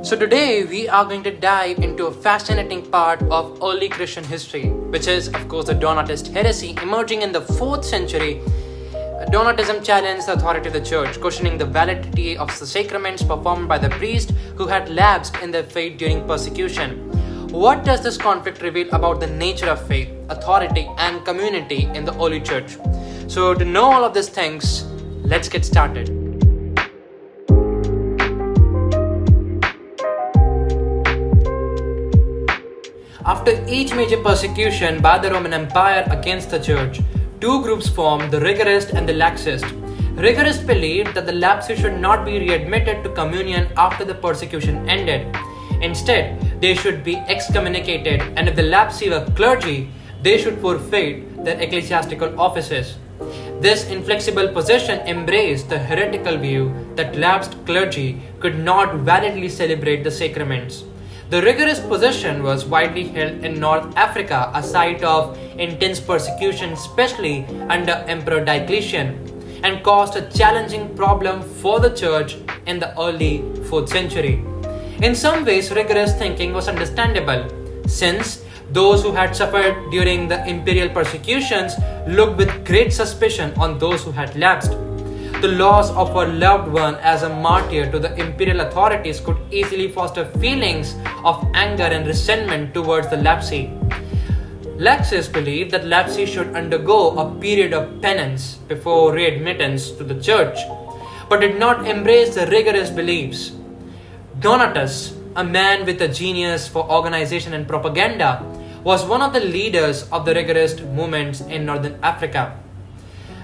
So today we are going to dive into a fascinating part of early Christian history, which is of course the Donatist heresy emerging in the 4th century. Donatism challenged the authority of the church, questioning the validity of the sacraments performed by the priest who had lapsed in their faith during persecution. What does this conflict reveal about the nature of faith, authority, and community in the early church? So to know all of these things, let's get started. After each major persecution by the Roman Empire against the church, two groups formed, the Rigorist and the Laxist. Rigorists believed that the lapsee should not be readmitted to communion after the persecution ended. Instead, they should be excommunicated, and if the lapsee were clergy, they should forfeit their ecclesiastical offices. This inflexible position embraced the heretical view that lapsed clergy could not validly celebrate the sacraments. The rigorist position was widely held in North Africa, a site of intense persecution, especially under Emperor Diocletian, and caused a challenging problem for the church in the early 4th century. In some ways, rigorist thinking was understandable, since those who had suffered during the imperial persecutions looked with great suspicion on those who had lapsed. The loss of a loved one as a martyr to the imperial authorities could easily foster feelings of anger and resentment towards the lapsee. Laxists believed that lapsee should undergo a period of penance before readmittance to the church, but did not embrace the rigorist beliefs. Donatus, a man with a genius for organization and propaganda, was one of the leaders of the rigorist movements in northern Africa.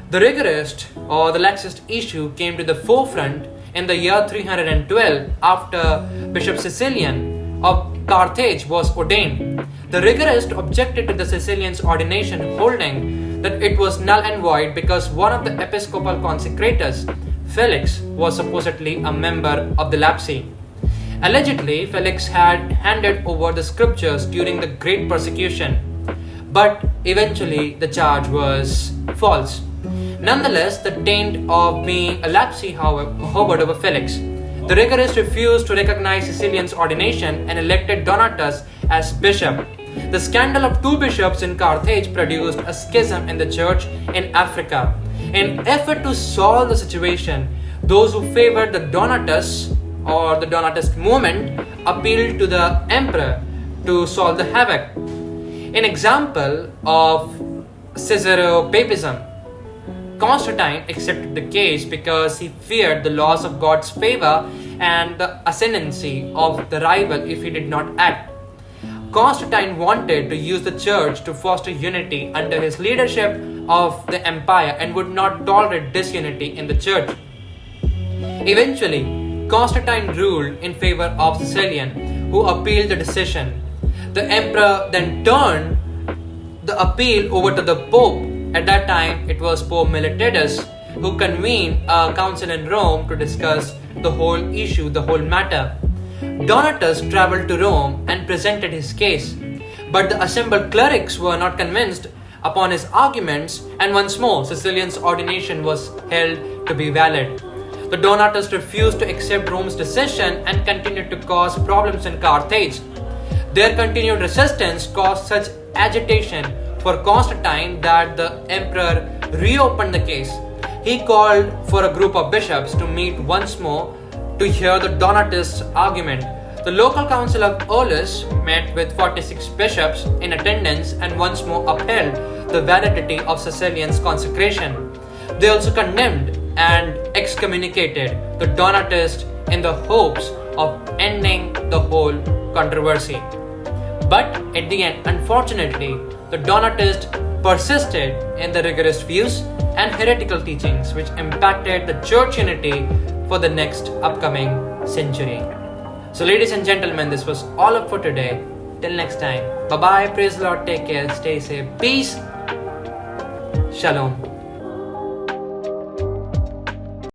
The rigorist or the Laxist issue came to the forefront in the year 312 after Bishop Caecilian of Carthage was ordained. The rigorist objected to the Caecilian's ordination, holding that it was null and void because one of the episcopal consecrators, Felix, was supposedly a member of the lapsee. Allegedly, Felix had handed over the scriptures during the Great Persecution, but eventually the charge was false. Nonetheless, the taint of being a lapsee hovered over Felix. The rigorists refused to recognize Caecilian's ordination and elected Donatus as bishop. The scandal of two bishops in Carthage produced a schism in the church in Africa. In an effort to solve the situation, those who favored the Donatus or the Donatist movement appealed to the emperor to solve the havoc. An example of Caesaropapism, Constantine accepted the case because he feared the loss of God's favor and the ascendancy of the rival if he did not act. Constantine wanted to use the church to foster unity under his leadership of the empire and would not tolerate disunity in the church. Eventually, Constantine ruled in favor of Caecilian, who appealed the decision. The emperor then turned the appeal over to the Pope. At that time, it was Pope Miltiades who convened a council in Rome to discuss the whole issue, the whole matter. Donatus traveled to Rome and presented his case, but the assembled clerics were not convinced upon his arguments, and once more Caecilian's ordination was held to be valid. The Donatists refused to accept Rome's decision and continued to cause problems in Carthage. Their continued resistance caused such agitation for Constantine that the emperor reopened the case. He called for a group of bishops to meet once more to hear the Donatist argument. The local council of Aulus met with 46 bishops in attendance and once more upheld the validity of Caecilian's consecration. They also condemned and excommunicated the Donatists in the hopes of ending the whole controversy. But at the end, unfortunately, the Donatists persisted in the rigorist views and heretical teachings, which impacted the church unity for the next upcoming century. So ladies and gentlemen, this was all up for today. Till next time, bye bye, praise the Lord, take care, stay safe, peace, shalom.